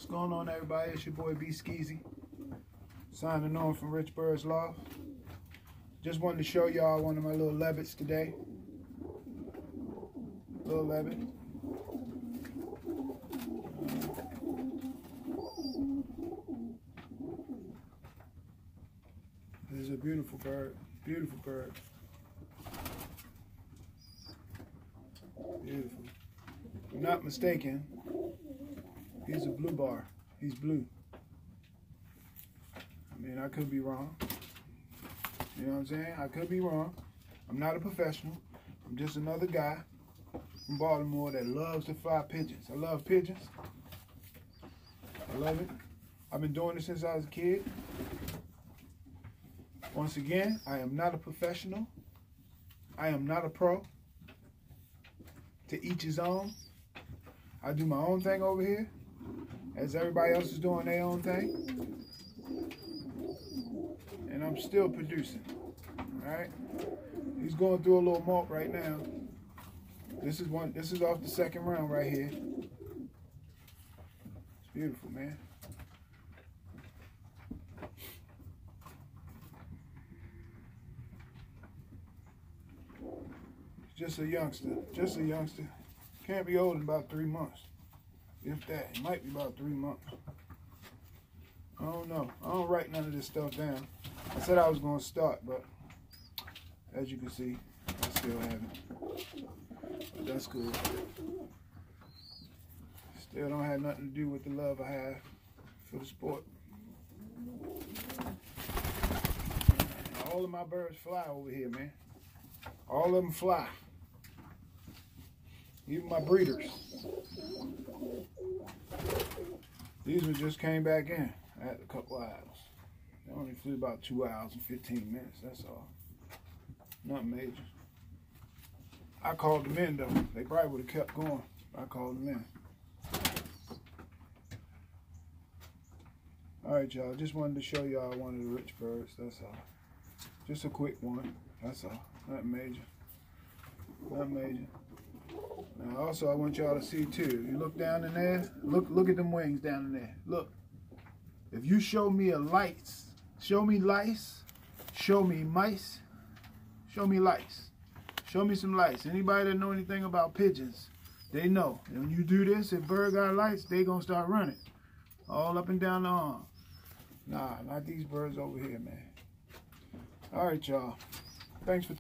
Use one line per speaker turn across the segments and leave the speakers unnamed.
What's going on, everybody? It's your boy B Skeezy, signing on from Rich Bird's Loft. Just wanted to show y'all one of my little lebbets today. Little lebbet. This is a beautiful bird. Beautiful bird. Beautiful. If I'm not mistaken, he's a blue bar. He's blue. I mean, I could be wrong. You know what I'm saying? I could be wrong. I'm not a professional. I'm just another guy from Baltimore that loves to fly pigeons. I love pigeons. I love it. I've been doing it since I was a kid. Once again, I am not a professional. I am not a pro. To each his own. I do my own thing over here, as everybody else is doing their own thing. And I'm still producing. Alright? He's going through a little molt right now. This is off the second round right here. It's beautiful, man. Just a youngster. Just a youngster. Can't be old in about 3 months. If that. It might be about 3 months. I don't know. I don't write none of this stuff down. I said I was going to start, but as you can see, I still haven't. But that's cool. Still don't have nothing to do with the love I have for the sport. All of my birds fly over here, man. All of them fly. Even my breeders. These ones just came back in. I had a couple hours. They only flew about 2 hours and 15 minutes, that's all. Nothing major. I called them in though. They probably would have kept going. I called them in. Alright, y'all. Just wanted to show y'all one of the rich birds, that's all. Just a quick one. That's all. Nothing major. Nothing major. Now also I want y'all to see too. You look down in there. Look at them wings down in there. Look. If you show me a lice, show me lice, show me mice, show me lice. Show me some lice. Anybody that know anything about pigeons, they know. And when you do this, if bird got lice, they gonna start running. All up and down the arm. Nah, not these birds over here, man. Alright, y'all. Thanks for...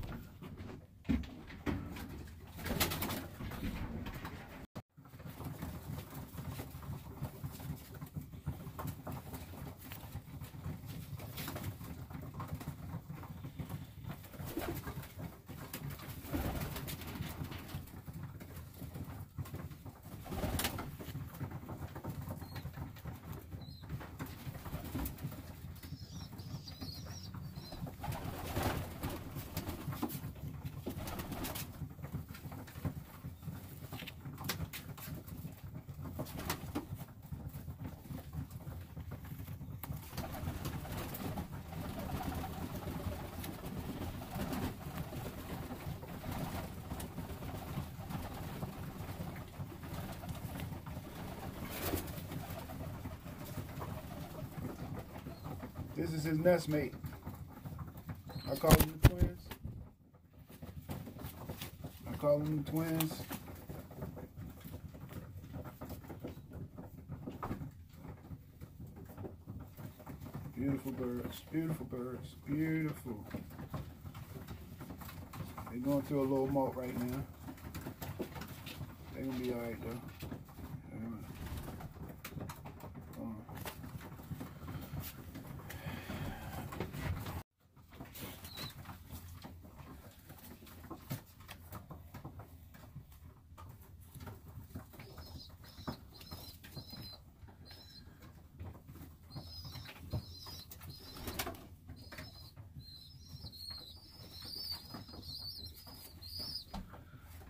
This is his nest mate. I call them the twins. I call them the twins. Beautiful birds, beautiful birds, beautiful. They're going through a little molt right now. They're gonna be alright though.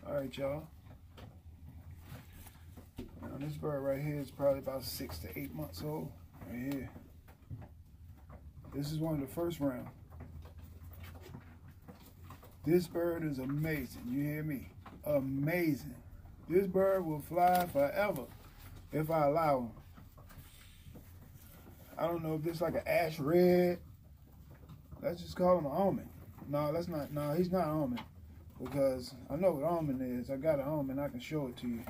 Alright, y'all. Now this bird right here is probably about 6 to 8 months old. Right here. This is one of the first round. This bird is amazing. You hear me? Amazing. This bird will fly forever if I allow him. I don't know if this is like an ash red. Let's just call him an almond. No, that's not. No, he's not almond. Because I know what almond is. I got an almond. I can show it to you.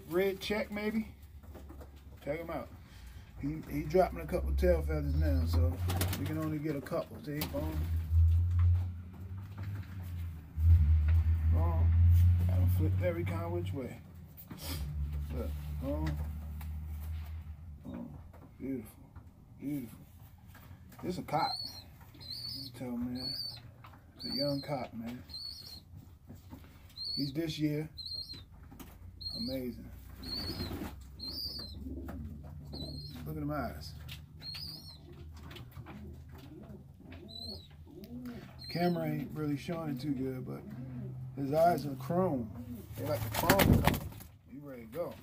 Red check maybe. Check him out. He dropping a couple tail feathers now, so we can only get a couple. See, boom, boom. Got him flipped every kind of which way. Look, boom, boom. Beautiful, beautiful. This a cock. Tell man, it's a young cock, man. He's this year. Amazing. Look at them eyes. Camera ain't really showing it too good, but his eyes are chrome. They like the chrome color. You ready to go.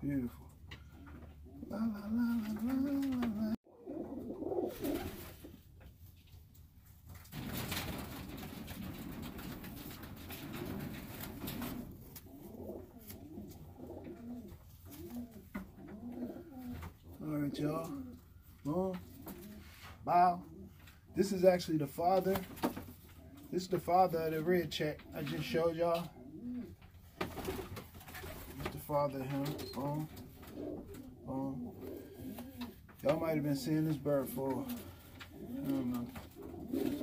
Beautiful. La, la, la, la, la, la. All right, y'all. Boom. Bow. This is actually the father. This is the father of the red check I just showed y'all. This is the father of him. Boom. Boom. Y'all might have been seeing this bird for, I don't know,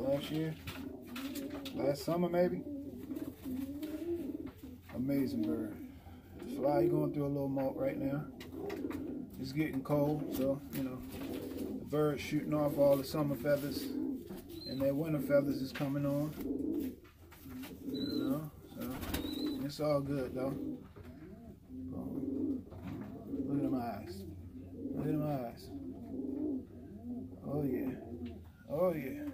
last year? Last summer, maybe? Amazing bird. Fly going through a little molt right now. It's getting cold, so, you know, the bird's shooting off all the summer feathers, and their winter feathers is coming on. You know, so it's all good, though. Look at them eyes. Look at them eyes. Oh, yeah. Oh, yeah.